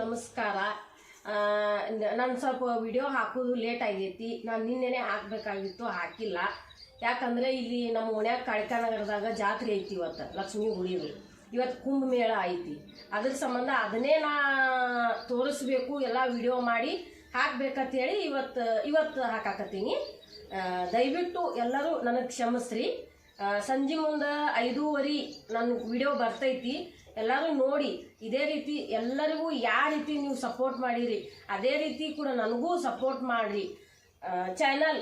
ನಮಸ್ಕಾರ. ನಾನು ಸ್ವಲ್ಪ ವಿಡಿಯೋ ಹಾಕೋದು ಲೇಟ್ ಆಗೈತಿ. ನಾನು ನಿನ್ನೆನೆ ಹಾಕಬೇಕಾಗಿತ್ತು, ಹಾಕಿಲ್ಲ. ಯಾಕಂದರೆ ಇಲ್ಲಿ ನಮ್ಮ ಓಣ್ಯಾಗ ಕಾಳಿಕಾನಗರದಾಗ ಜಾತ್ರೆ ಐತಿ. ಇವತ್ತು ಲಕ್ಷ್ಮೀ ಗುಡಿದು ಇವತ್ತು ಕುಂಭಮೇಳ ಐತಿ. ಅದ್ರ ಸಂಬಂಧ ಅದನ್ನೇ ನಾ ತೋರಿಸ್ಬೇಕು, ಎಲ್ಲ ವಿಡಿಯೋ ಮಾಡಿ ಹಾಕ್ಬೇಕಂತೇಳಿ ಇವತ್ತು ಹಾಕಾಕತ್ತೀನಿ. ದಯವಿಟ್ಟು ಎಲ್ಲರೂ ನನಗೆ ಕ್ಷಮಿಸ್ರಿ. ಸಂಜೆ ಮುಂದೆ 5:30 ನನ್ನ ವಿಡಿಯೋ ಬರ್ತೈತಿ. ಎಲ್ಲರೂ ನೋಡಿ ಇದೇ ರೀತಿ ಎಲ್ಲರಿಗೂ ಯಾವ ರೀತಿ ನೀವು ಸಪೋರ್ಟ್ ಮಾಡಿರಿ ಅದೇ ರೀತಿ ಕೂಡ ನನಗೂ ಸಪೋರ್ಟ್ ಮಾಡಿರಿ. ಚಾನಲ್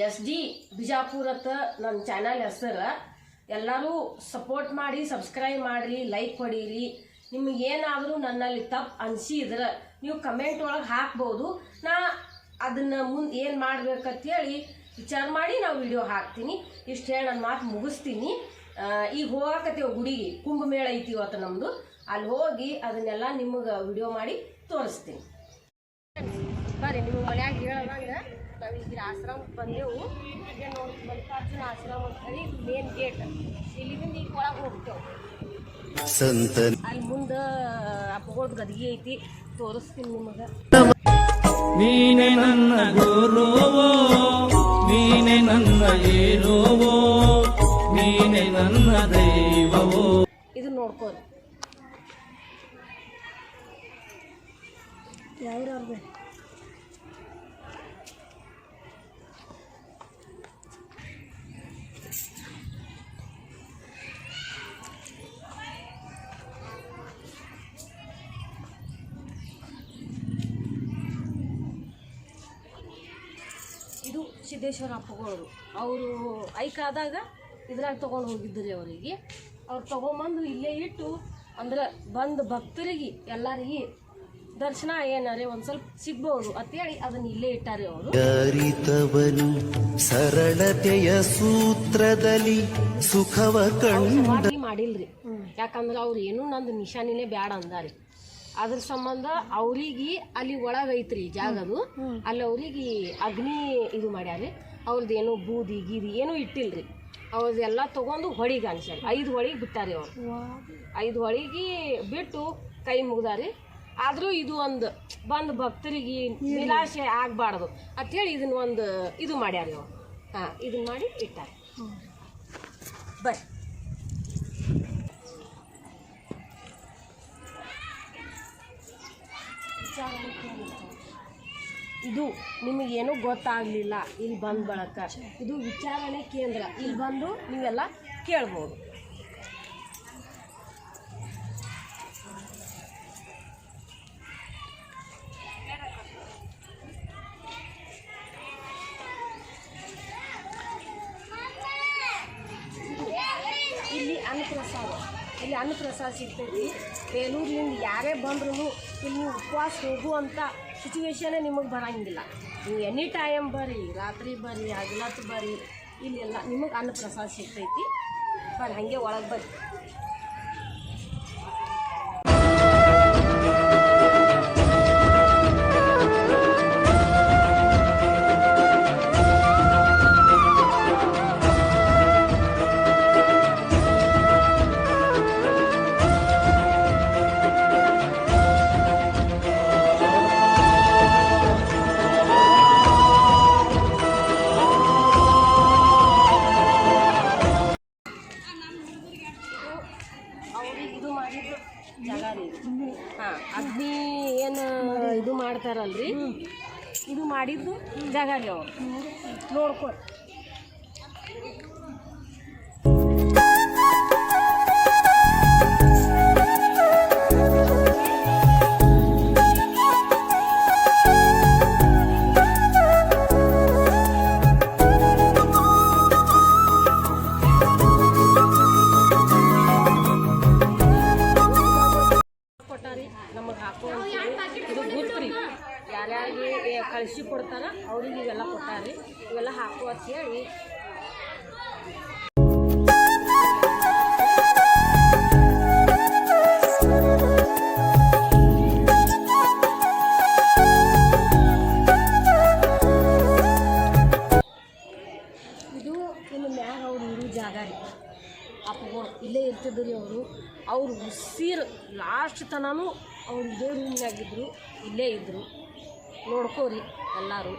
SD ಬಿಜಾಪುರ ಅಂತ ನನ್ನ ಚಾನಲ್ ಹೆಸರು. ಎಲ್ಲರೂ ಸಪೋರ್ಟ್ ಮಾಡಿ, ಸಬ್ಸ್ಕ್ರೈಬ್ ಮಾಡಿರಿ, ಲೈಕ್ ಹೊಡೀರಿ. ನಿಮಗೆ ಏನಾದರೂ ನನ್ನಲ್ಲಿ ತಪ್ಪು ಅನಿಸಿದ್ರೆ ನೀವು ಕಮೆಂಟ್ ಒಳಗೆ ಹಾಕ್ಬೋದು. ನಾ ಅದನ್ನು ಮುಂದೆ ಏನು ಮಾಡ್ಬೇಕಂತೇಳಿ ವಿಚಾರ ಮಾಡಿ ನಾವು ವಿಡಿಯೋ ಹಾಕ್ತೀನಿ. ಇಷ್ಟು ಹೇಳಿ ನನ್ನ ಮಾತು ಮುಗಿಸ್ತೀನಿ. ಈಗ ಹೋಗಾಕತ್ತೇವೆ ಗುಡಿಗೆ. ಕುಂಭಮೇಳ ಐತಿ ಇವತ್ತು ನಮ್ಮದು. ಅಲ್ಲಿ ಹೋಗಿ ಅದನ್ನೆಲ್ಲ ನಿಮಗೆ ವಿಡಿಯೋ ಮಾಡಿ ತೋರಿಸ್ತೀನಿ. ಬರ್ರಿ, ನಿಮ್ಮ ಮನ್ಯಾಗ ಹೇಳೋದಂಗೆ ನಾವು ಈಗ ಆಶ್ರಮಕ್ಕೆ ಬಂದೆವು. ಈಗ ನೋಡಿ ಮಲ್ಲಿಕಾರ್ಜುನ ಆಶ್ರಮ ಅಂತ ಹೇಳಿ ಮೇನ್ ಗೇಟ್. ಇಲ್ಲಿಂದ ಈಗ ಒಳಗೆ ಹೋಗ್ತೇವೆ. ಅಲ್ಲಿ ಮುಂದೆ ಅಪ್ಪಗೋಡ್ ಗದಿಗೆ ಐತಿ, ತೋರಿಸ್ತೀನಿ ನಿಮಗೆ. ನೀನೆ ನನ್ನ ಗುರುವೋ, ನೀನೆ ನನ್ನ ಏರೋವೋ, ನೀನೆ ನನ್ನ ದೈವವೋ. ಇದು ನೋಡ್ಕೋರಿ ಯಾವ್ರವ್ರಿಗೆ. ಇದು ಸಿದ್ದೇಶ್ವರ ಅಪ್ಪಗಳು. ಅವರು ಐಕಾದಾಗ ಇದ್ರಾಗ ತೊಗೊಂಡು ಹೋಗಿದ್ರಿ. ಅವರಿಗೆ ಅವ್ರು ತೊಗೊಂಬಂದು ಇಲ್ಲೇ ಇಟ್ಟು ಅಂದ್ರೆ ಬಂದು ಭಕ್ತರಿಗೆ ಎಲ್ಲರಿಗೆ ದರ್ಶನ ಏನಾರೆ ಒಂದು ಸ್ವಲ್ಪ ಸಿಗ್ಬೋದು ಅಂತೇಳಿ ಅದನ್ನ ಇಲ್ಲೇ ಇಟ್ಟಾರೆ ಅವರು. ಯಾರಿತವನು ಸರಳತೆಯ ಸೂತ್ರದಲ್ಲಿ ಸುಖವ ಕಂಡು ಮಾಡಿಲ್ರಿ. ಯಾಕಂದ್ರೆ ಅವ್ರು ಏನು ನಂದು ನಿಶಾನಿನೇ ಬ್ಯಾಡ ಅಂದಾರಿ. ಅದ್ರ ಸಂಬಂಧ ಅವ್ರಿಗೆ ಅಲ್ಲಿ ಒಳಗೈತ್ರಿ ಜಾಗದು. ಅಲ್ಲಿ ಅವ್ರಿಗೆ ಅಗ್ನಿ ಇದು ಮಾಡ್ಯಾರಿ. ಅವ್ರದ್ದೇನು ಬೂದಿ ಗೀದಿ ಏನೂ ಇಟ್ಟಿಲ್ರಿ. ಅವ್ರದ್ದೆಲ್ಲ ತೊಗೊಂಡು ಹೊಳಿಗೆ ಅನ್ಸ್ಯಾರ. 5 ಹೊಳಿಗೆ ಬಿಟ್ಟಾರಿ ಅವ್ರು. 5 ಹೊಳಿಗೆ ಬಿಟ್ಟು ಕೈ ಮುಗ್ದಾರಿ. ಆದರೂ ಇದು ಒಂದು ಬಂದು ಭಕ್ತರಿಗೆ ನಿರಾಶೆ ಆಗಬಾರ್ದು ಅಂಥೇಳಿ ಇದನ್ನ ಒಂದು ಇದು ಮಾಡ್ಯಾರಿ ಅವ್ರು. ಇದನ್ನ ಮಾಡಿ ಇಟ್ಟಾರೆ. ಬರ್ರಿ, ಇದು ನಿಮಗೇನು ಗೊತ್ತಾಗಲಿಲ್ಲ ಇಲ್ಲಿ ಬಂದು ಬಳಕ, ಇದು ವಿಚಾರಣೆ ಕೇಂದ್ರ. ಇಲ್ಲಿ ಬಂದು ನೀವೆಲ್ಲ ಕೇಳ್ಬೋದು. ಇಲ್ಲಿ ಅನ್ನಪ್ರಸಾದ ಸಿಗ್ತೈತಿ. ಬೇಲೂರಿನಿಂದ ಯಾರೇ ಬಂದ್ರೂ ಇಲ್ಲಿ ನೀವು ಉಪವಾಸ ಹೋಗುವಂಥ ಸಿಚುವೇಶನೇ ನಿಮಗೆ ಬರೋಂಗಿಲ್ಲ. ನೀವು ಎನಿ ಟೈಮ್ ಬರ್ರಿ, ರಾತ್ರಿ ಬರ್ರಿ, ಹಗಲತ್ತು ಬರ್ರಿ, ಇಲ್ಲೆಲ್ಲ ನಿಮಗೆ ಅನ್ನಪ್ರಸಾದ ಸಿಗ್ತೈತಿ. ಬರ್ರಿ, ಹಾಗೆ ಒಳಗೆ ಬರ್ರಿ. ಇದು ಮಾಡಿದ್ದು ಜಾಗ ರೀ. ಅಗ್ನಿ ಏನು ಇದು ಮಾಡ್ತಾರಲ್ರಿ, ಇದು ಮಾಡಿದ್ದು ಜಾಗ ರೀ. ಅವ್ರು ನೋಡ್ಕೊರಿ. ನಮಗೆ ಹಾಕೋ ಇದು ಗುರ್ತ್ರಿ. ಯಾರ್ಯಾರಿಗೆ ಕಳಿಸಿ ಕೊಡ್ತಾರ ಅವ್ರಿಗೆ ಇವೆಲ್ಲ ಕೊಟ್ಟಾರಿ. ಇವೆಲ್ಲ ಹಾಕೋ ಅಂತ ಹೇಳಿ ಇದು ಇನ್ನು ಮ್ಯಾಗ ಅವ್ರು ಇರೋ ಜಾಗ ರೀ. ಅಪ್ಪಗಳು ಇಲ್ಲೇ ಇರ್ತಿದ್ರು ಅವರು. ಅವ್ರು ಉಸಿರು ಲಾಸ್ಟ್ ತನೂ ಅವ್ರು ಇದೇ ರೂಮ್ನಾಗಿದ್ರು, ಇಲ್ಲೇ ಇದ್ದರು. ನೋಡ್ಕೋರಿ ಎಲ್ಲರೂ.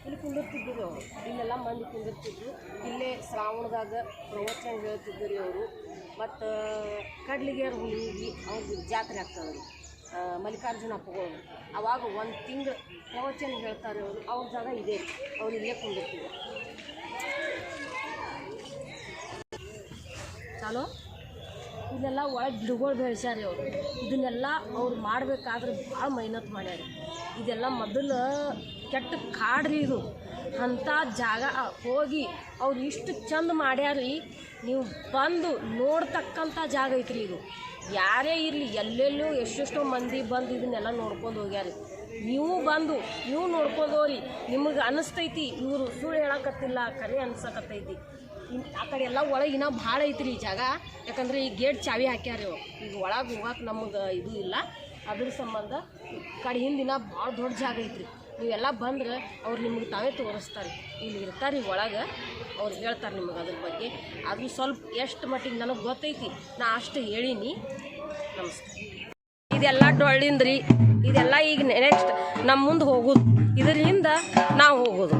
ಇಲ್ಲಿ ಕುಂದಿರ್ತಿದ್ರು ಅವರು, ಇಲ್ಲೆಲ್ಲ ಮಂದಿ ಕುಂದಿರ್ತಿದ್ರು. ಇಲ್ಲೇ ಶ್ರಾವಣದಾಗ ಪ್ರವಚನ ಹೇಳ್ತಿದ್ರು ರೀ ಅವರು. ಮತ್ತು ಕಡ್ಲಿಗೇರು ಹುಡುಗಿ ಅವ್ರಿಗೆ ಜಾತ್ರೆ ಆಗ್ತದೆ ರೀ, ಮಲ್ಲಿಕಾರ್ಜುನ ಅಪ್ಪಗಳು. ಅವಾಗ 1 ತಿಂಗಳು ಪ್ರವಚನ ಹೇಳ್ತಾರೆ ಅವರು. ಅವ್ರ ಜಾಗ ಇದೆ, ಅವ್ರು ಇಲ್ಲೇ ಕುಂದಿರ್ತಿದ್ರು. ಚಾಲೋ ಇದೆಲ್ಲ ಒಳಗೆ ಗಿಡಗಳು ಬೆಳೆಸ್ಯಾರಿ ಅವರು. ಇದನ್ನೆಲ್ಲ ಅವ್ರು ಮಾಡಬೇಕಾದ್ರೆ ಭಾಳ ಮೆಹನತ್ ಮಾಡ್ಯಾರ. ಇದೆಲ್ಲ ಮೊದಲು ಕೆಟ್ಟ ಕಾಡ್ರಿ ಇದು. ಅಂಥ ಜಾಗ ಹೋಗಿ ಅವ್ರು ಇಷ್ಟು ಚಂದ ಮಾಡ್ಯಾರಿ. ನೀವು ಬಂದು ನೋಡ್ತಕ್ಕಂಥ ಜಾಗ ಐತ್ರಿ ಇದು. ಯಾರೇ ಇರಲಿ, ಎಲ್ಲೆಲ್ಲೋ ಎಷ್ಟೆಷ್ಟೋ ಮಂದಿ ಬಂದು ಇದನ್ನೆಲ್ಲ ನೋಡ್ಕೊಂಡು ಹೋಗ್ಯಾರಿ. ನೀವು ಬಂದು ನೀವು ನೋಡ್ಕೊಂಡು ಹೋಗ್ರಿ. ನಿಮಗೆ ಅನ್ನಿಸ್ತೈತಿ ಇವರು ಸುಳ್ಳು ಹೇಳಕತ್ತಿಲ್ಲ, ಕರೆ ಅನ್ಸಕತ್ತೈತಿ. ಆ ಕಡೆ ಎಲ್ಲ ಒಳಗೆ ಇನ್ನೂ ಭಾಳ ಐತ್ರಿ ಈ ಜಾಗ. ಯಾಕಂದ್ರೆ ಈ ಗೇಟ್ ಚಾವಿ ಹಾಕ್ಯಾರಿ ಅವ್ರು. ಈಗ ಒಳಗೆ ಹೋಗಕ್ಕೆ ನಮಗೆ ಇದು ಇಲ್ಲ. ಅದ್ರ ಸಂಬಂಧ ಕಡೆ ಹಿಂದಿನ ಭಾಳ ದೊಡ್ಡ ಜಾಗ ಐತ್ರಿ. ನೀವೆಲ್ಲ ಬಂದ್ರೆ ಅವ್ರು ನಿಮಗೆ ತಾವೇ ತೋರಿಸ್ತಾರೆ. ಇಲ್ಲಿ ಇರ್ತಾರೆ ಒಳಗೆ, ಅವ್ರು ಹೇಳ್ತಾರೆ ನಿಮಗೆ ಅದ್ರ ಬಗ್ಗೆ. ಅದು ಸ್ವಲ್ಪ ಎಷ್ಟು ಮಟ್ಟಿಗೆ ನನಗೆ ಗೊತ್ತೈತಿ, ನಾ ಅಷ್ಟು ಹೇಳೀನಿ. ನಮಸ್ಕಾರ. ಇದೆಲ್ಲ ಡೊಳ್ಳಿಂದ್ರಿ. ಇದೆಲ್ಲ ಈಗ ನೆಕ್ಸ್ಟ್ ನಮ್ಮ ಮುಂದೆ ಹೋಗೋದು, ಇದರಿಂದ ನಾವು ಹೋಗೋದು.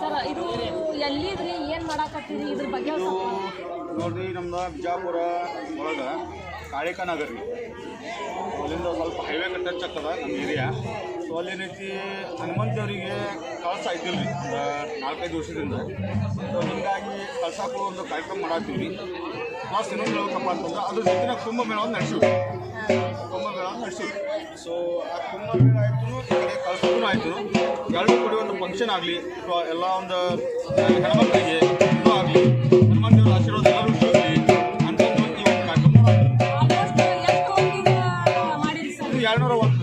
ಸರ್, ಇದು ಎಲ್ಲಿದ್ರಿ, ಏನು ಮಾಡಾಕತ್ತೀರಿ, ಇದ್ರ ಬಗ್ಗೆ ನೋಡ್ರಿ, ನಮ್ದು ಬಿಜಾಪುರ ಒಳಗೆ ಕಾಳಿಕಾ ನಗರ ರೀ. ಅಲ್ಲಿಂದ ಸ್ವಲ್ಪ ಹೈವೇ ಟಚ್ ಆಗ್ತದ ನಮ್ಮ ಏರಿಯಾ. ಸೊ ಅಲ್ಲೇನೈತಿ, ಹನುಮಂತ ದೇವರಿಗೆ ಕಳಸ ಇದ್ದಿಲ್ಲ ರೀ 4-5 ವರ್ಷದಿಂದ. ಸೊ ಹೀಗಾಗಿ ಕಳ್ಸಕ್ಕೂ ಒಂದು ಕಾರ್ಯಕ್ರಮ ಮಾಡಾಕ್ತೀವಿ ರೀ. ಪ್ಲಸ್ ಇನ್ನೊಂದು ಹೇಳ್ಬೇಕಪ್ಪ ಅಂತಂದ್ರೆ ಅದ್ರ ಜೊತೆ ಕುಂಭಮೇಳವನ್ನು ನಡೆಸಿವಿ. ಕುಂಭಮೇಳವನ್ನು ನಡೆಸಿವಿ. ಸೊ ಆ ಕುಂಭಮೇಳ ಆಯಿತು, ಈ ಕಡೆ ಕಳ್ಸಕ್ಕೂ ಆಯಿತು. ಎರಡು ಕೂಡಿ ಒಂದು ಫಂಕ್ಷನ್ ಆಗಲಿ ಅಥವಾ ಎಲ್ಲ ಒಂದು ಹೆಣ್ಮಕ್ಳಿಗೆ ಇದು ಆಗಲಿ, ಹನುಮಂತ ದೇವರ ಆಶೀರ್ವಾದ ಎಲ್ಲರೂ ಸಿಗಲಿ ಅಂತಂದು ಈ ಒಂದು ಕಾರ್ಯಕ್ರಮ ಮಾಡಿರಿ ಸರ್. 201.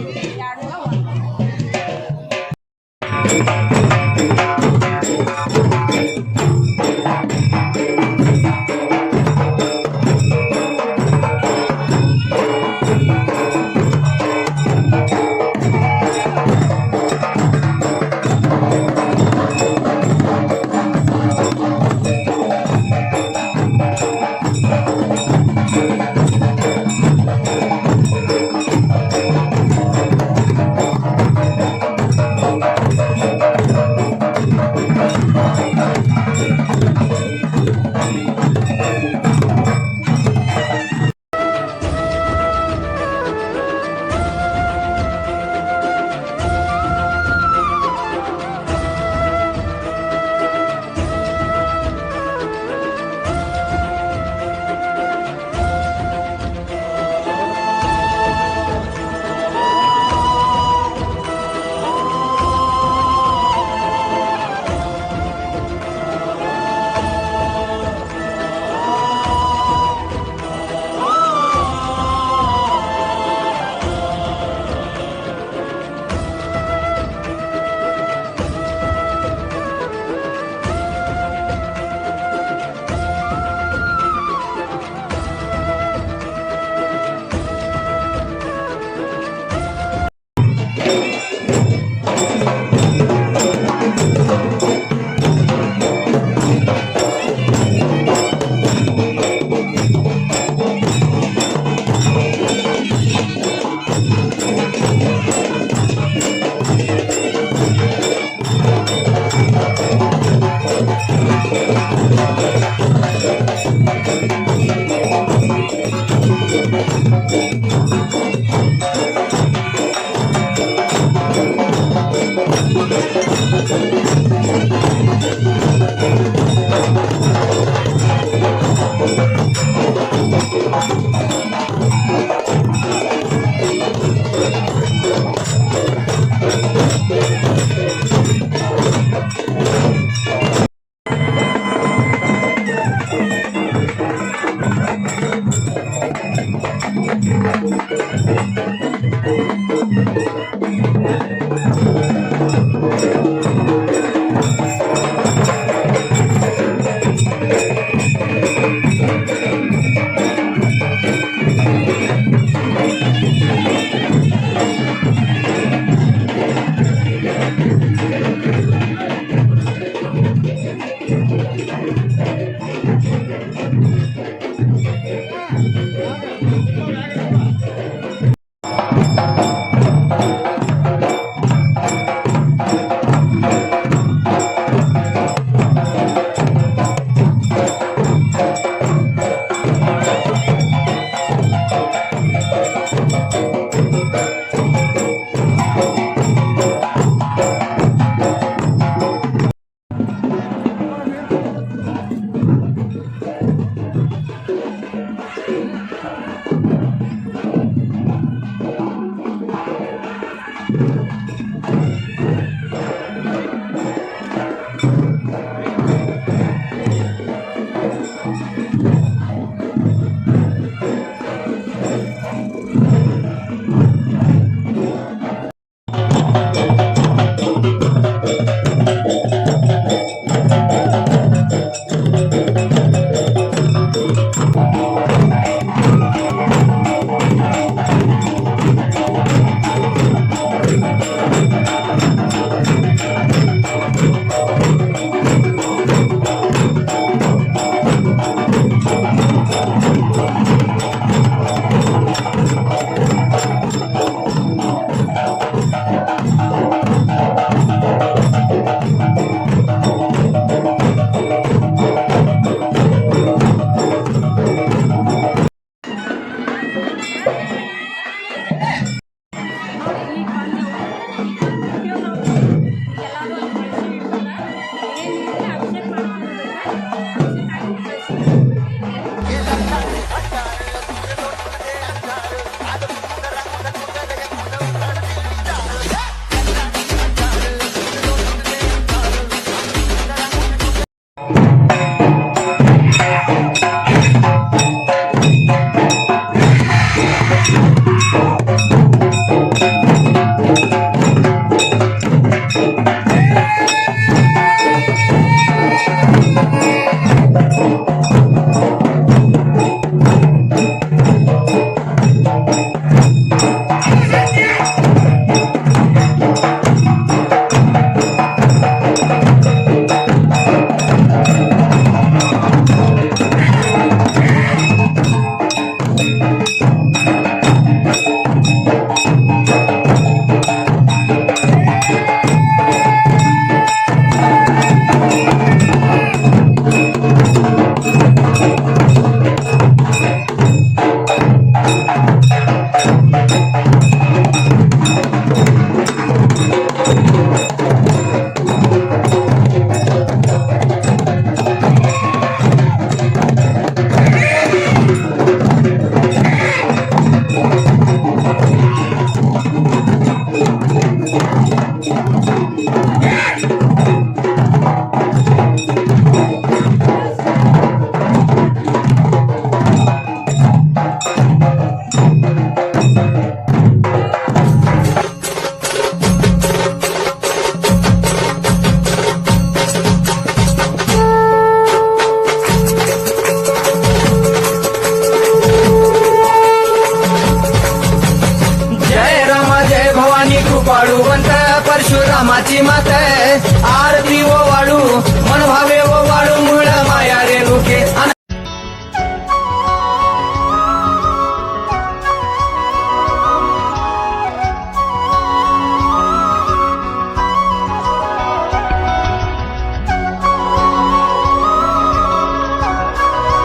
परशुरामाची मात आरती ओवाळू